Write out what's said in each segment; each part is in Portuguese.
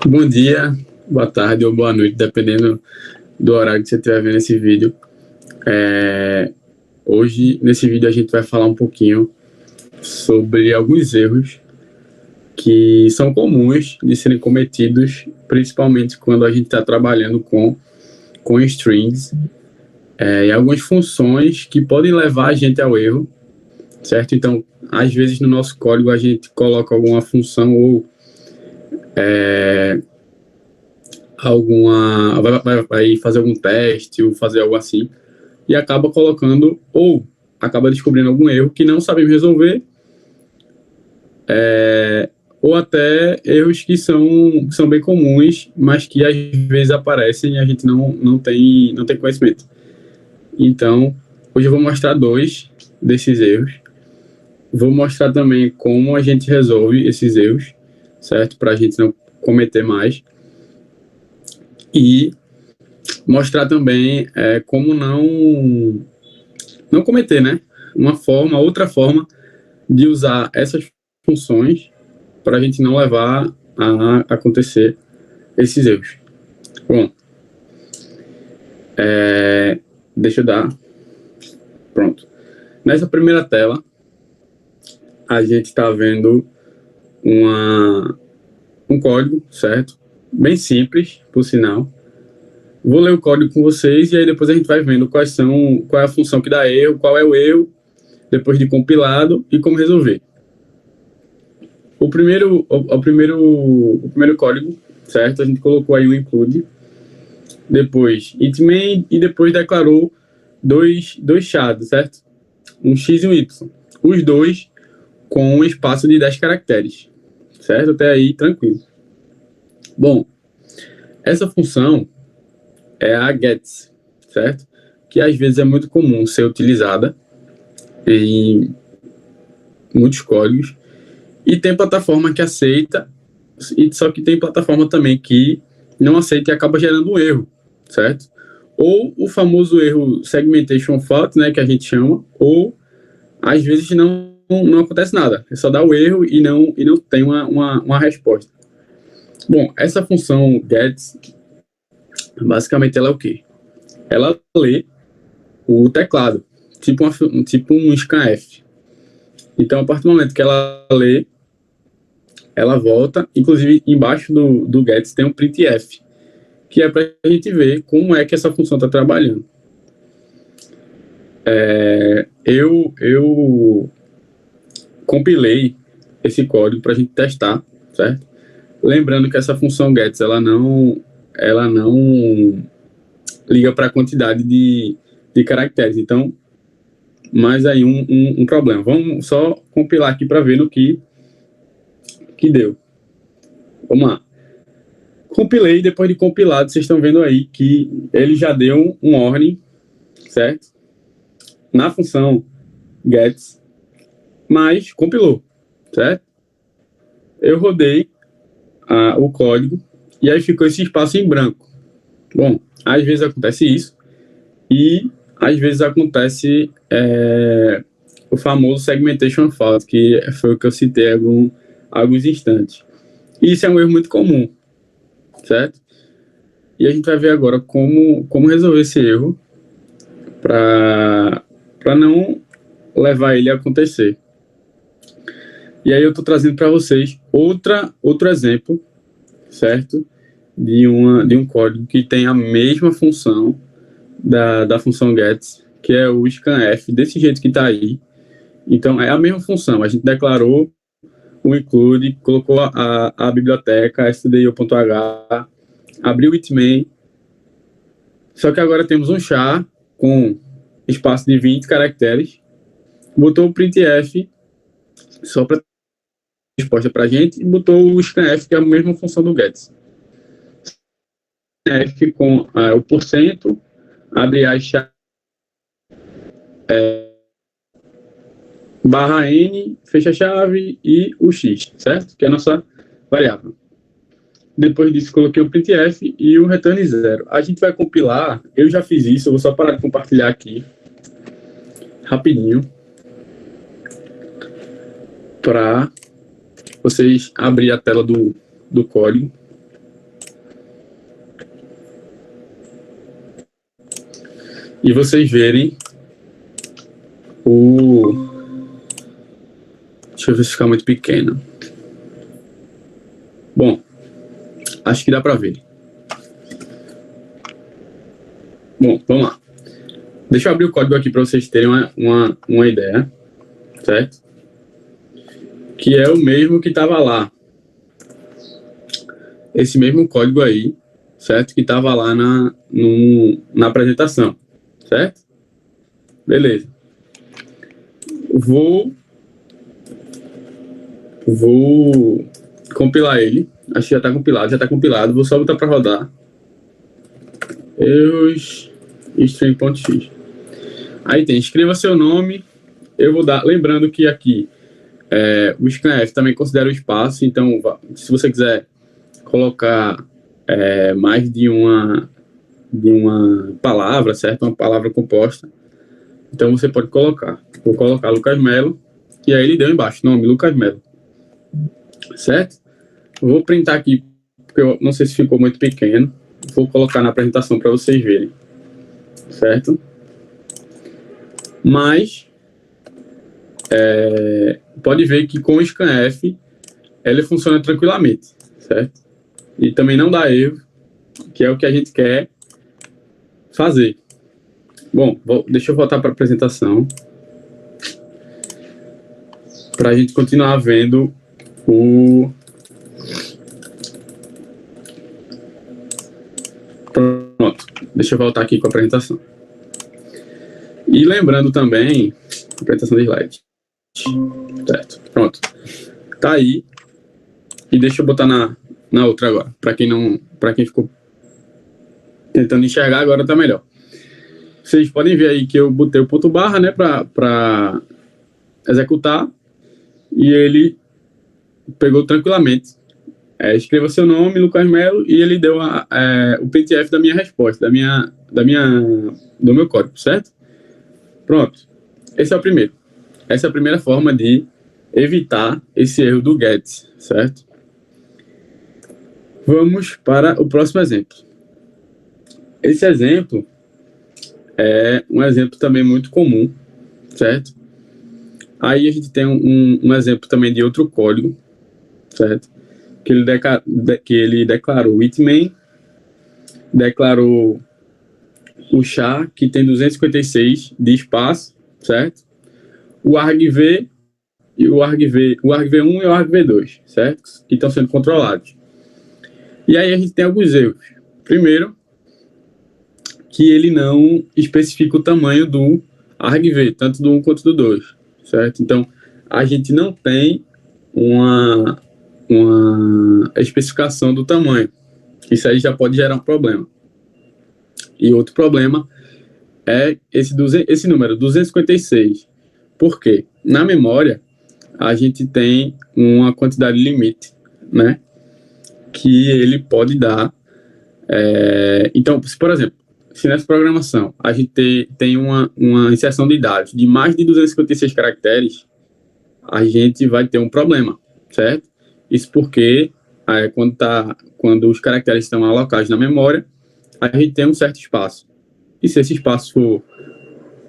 Bom dia, boa tarde ou boa noite, dependendo do horário que você estiver vendo esse vídeo. Hoje, nesse vídeo, a gente vai falar um pouquinho sobre alguns erros que são comuns de serem cometidos, principalmente quando a gente está trabalhando com strings, e algumas funções que podem levar a gente ao erro, certo? Então, às vezes no nosso código a gente coloca alguma função ou vai fazer algum teste ou fazer algo assim, e acaba colocando ou acaba descobrindo algum erro que não sabemos resolver, ou até erros que são bem comuns, mas que às vezes aparecem e a gente não tem conhecimento. Então, hoje eu vou mostrar 2 desses erros. Vou mostrar também como a gente resolve esses erros, certo? Para a gente não cometer mais. E mostrar também como não cometer, né? Outra forma de usar essas funções para a gente não levar a acontecer esses erros. Bom, deixa eu dar. Pronto. Nessa primeira tela, a gente está vendo um código, certo? Bem simples, por sinal. Vou ler o código com vocês e aí depois a gente vai vendo qual é a função que dá erro, qual é o erro, depois de compilado e como resolver. O primeiro código, certo? A gente colocou aí o include, depois it main e depois declarou dois shads, certo? Um x e um y. Os dois com um espaço de 10 caracteres, certo? Até aí, tranquilo. Bom, essa função é a gets, certo? Que às vezes é muito comum ser utilizada em muitos códigos. E tem plataforma que aceita, só que tem plataforma também que não aceita e acaba gerando um erro, certo? Ou o famoso erro segmentation fault, né, que a gente chama, ou às vezes não acontece nada, é só dar o erro e não tem uma resposta. Bom, essa função gets, basicamente ela é o quê? Ela lê o teclado, tipo um scanf. Então, a partir do momento que ela lê, ela volta, inclusive embaixo do gets tem um printf, que é para a gente ver como é que essa função está trabalhando. Eu compilei esse código para a gente testar, certo? Lembrando que essa função gets ela não liga para a quantidade de caracteres. Então, mais aí um problema. Vamos só compilar aqui para ver no que deu. Vamos lá. Compilei, depois de compilado, vocês estão vendo aí que ele já deu um warning, certo? Na função gets, mas compilou, certo? Eu rodei o código e aí ficou esse espaço em branco. Bom, às vezes acontece isso e às vezes acontece o famoso segmentation fault, que foi o que eu citei alguns instantes. Isso é um erro muito comum, certo? E a gente vai ver agora como resolver esse erro para não levar ele a acontecer. E aí eu estou trazendo para vocês outro exemplo, certo? De um código que tem a mesma função da função gets, que é o scanf, desse jeito que está aí. Então, é a mesma função. A gente declarou o include, colocou a biblioteca stdio.h, abriu o itmain, só que agora temos um char com espaço de 20 caracteres, botou o printf só para resposta para a gente e botou o scanf, que é a mesma função do gets. Scanf com o porcento, abre a chave, barra n, fecha a chave e o x, certo? Que é a nossa variável. Depois disso, coloquei o printf e o return 0. A gente vai compilar, eu já fiz isso, eu vou só parar de compartilhar aqui, rapidinho, para vocês abrir a tela do código. e vocês verem o... Deixa eu ver se fica muito pequeno. Bom, acho que dá para ver. Bom, vamos lá. Deixa eu abrir o código aqui para vocês terem uma ideia, certo? Que é o mesmo que estava lá. Esse mesmo código aí, certo? Que estava lá na apresentação, certo? Beleza. Vou compilar ele. Acho que já está compilado. Vou só botar para rodar. Erros string.x. Aí tem, escreva seu nome. Eu vou dar, lembrando que aqui o scanf também considera o espaço, então se você quiser colocar mais de uma palavra, certo? Uma palavra composta, então você pode colocar. Vou colocar Lucas Melo, e aí ele deu embaixo, nome Lucas Melo, certo? Vou printar aqui, porque eu não sei se ficou muito pequeno, vou colocar na apresentação para vocês verem, certo? Mas pode ver que com o scanf ele funciona tranquilamente, certo? E também não dá erro, que é o que a gente quer fazer. Bom, deixa eu voltar para a apresentação para a gente continuar vendo o... Pronto, deixa eu voltar aqui com a apresentação. E lembrando também, apresentação de slide. Certo, pronto. Tá aí. E deixa eu botar na outra agora, para quem ficou tentando enxergar, agora tá melhor. Vocês podem ver aí que eu botei o ponto barra, né, para executar, e ele pegou tranquilamente. Escreva seu nome, Lucas Melo, e ele deu o printf da minha resposta, do meu código, certo? Pronto. Esse é o primeiro. Essa é a primeira forma de evitar esse erro do get, certo? Vamos para o próximo exemplo. Esse exemplo é um exemplo também muito comum, certo? Aí a gente tem um exemplo também de outro código, certo? Que ele declarou o itmain, declarou o char, que tem 256 de espaço, certo? O argv e o argv1 e o argv2, certo? Que estão sendo controlados. E aí a gente tem alguns erros. Primeiro, que ele não especifica o tamanho do argv, tanto do 1 quanto do 2, certo? Então, a gente não tem uma especificação do tamanho. Isso aí já pode gerar um problema. E outro problema é esse número, 256. Por quê? Na memória, a gente tem uma quantidade limite, né? Que ele pode dar. Então, se, por exemplo, se nessa programação a gente tem uma inserção de dados de mais de 256 caracteres, a gente vai ter um problema, certo? Isso porque quando os caracteres estão alocados na memória, a gente tem um certo espaço. E se esse espaço for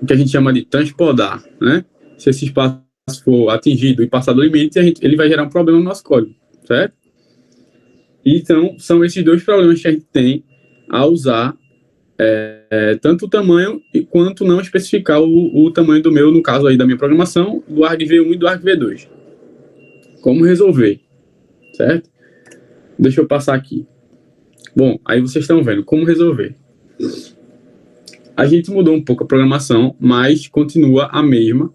o que a gente chama de transpodar, né? Se esse espaço for atingido e passar do limite, ele vai gerar um problema no nosso código, certo? Então, são esses dois problemas que a gente tem ao usar tanto o tamanho quanto não especificar o tamanho do meu, no caso aí da minha programação, do argv1 e do argv2. Como resolver, certo? Deixa eu passar aqui. Bom, aí vocês estão vendo como resolver. A gente mudou um pouco a programação, mas continua a mesma,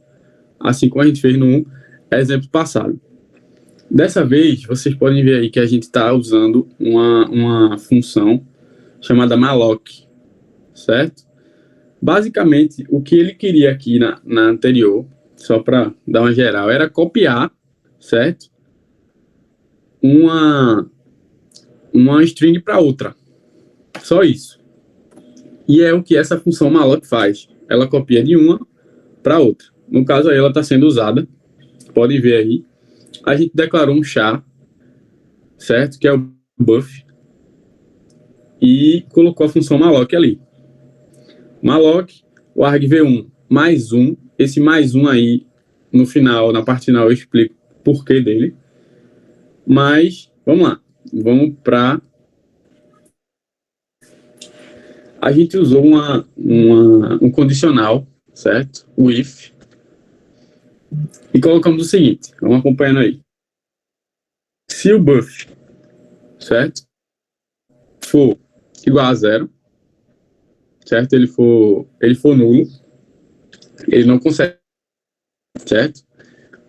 assim como a gente fez no exemplo passado. Dessa vez, vocês podem ver aí que a gente está usando uma função chamada malloc, certo? Basicamente, o que ele queria aqui na anterior, só para dar uma geral, era copiar, certo? Uma string para outra. Só isso. E é o que essa função malloc faz. Ela copia de uma para outra. No caso aí, ela está sendo usada. Podem ver aí. A gente declarou um char, certo? Que é o buff. E colocou a função malloc ali. Malloc o argv1 mais 1, esse mais 1 aí, no final, na parte final, eu explico o porquê dele. Mas, vamos lá, vamos para... A gente usou um condicional, certo? O if, e colocamos o seguinte, vamos acompanhando aí. Se o buff, certo, for igual a 0, certo? Ele for nulo, ele não consegue, certo?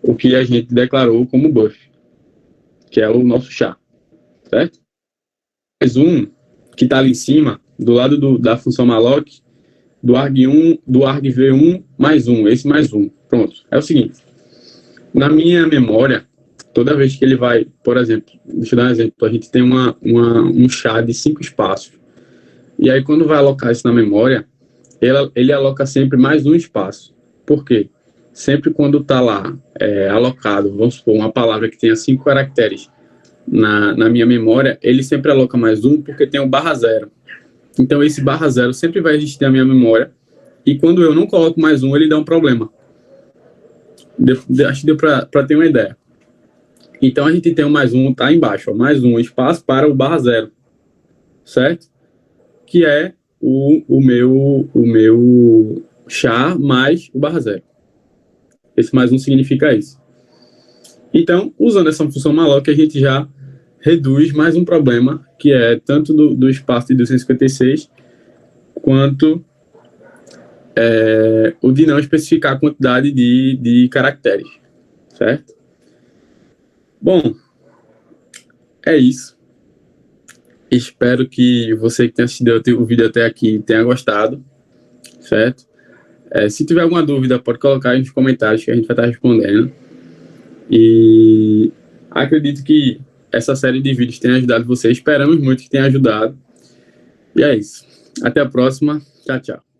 O que a gente declarou como buff, que é o nosso char, certo? Mais um que está ali em cima, do lado da função malloc, do argv1 mais 1, esse mais 1. Pronto. É o seguinte, na minha memória, toda vez que ele vai, por exemplo, deixa eu dar um exemplo, a gente tem um char de 5 espaços. E aí, quando vai alocar isso na memória, ele aloca sempre mais um espaço. Por quê? Sempre quando está lá alocado, vamos supor, uma palavra que tenha 5 caracteres na minha memória, ele sempre aloca mais um porque tem o /0. Então, esse /0 sempre vai existir na minha memória. E quando eu não coloco mais um, ele dá um problema. Acho que deu para ter uma ideia. Então, a gente tem o mais um, tá embaixo, ó, mais um espaço para o /0, certo? Que é o meu char mais o /0. Esse mais um significa isso. Então, usando essa função malloc, a gente já reduz mais um problema, que é tanto do espaço de 256, quanto o de não especificar a quantidade de caracteres, certo? Bom, é isso. Espero que você que tenha assistido o vídeo até aqui tenha gostado, certo? Se tiver alguma dúvida, pode colocar aí nos comentários que a gente vai estar respondendo. E acredito que essa série de vídeos tenha ajudado você. Esperamos muito que tenha ajudado. E é isso. Até a próxima. Tchau, tchau.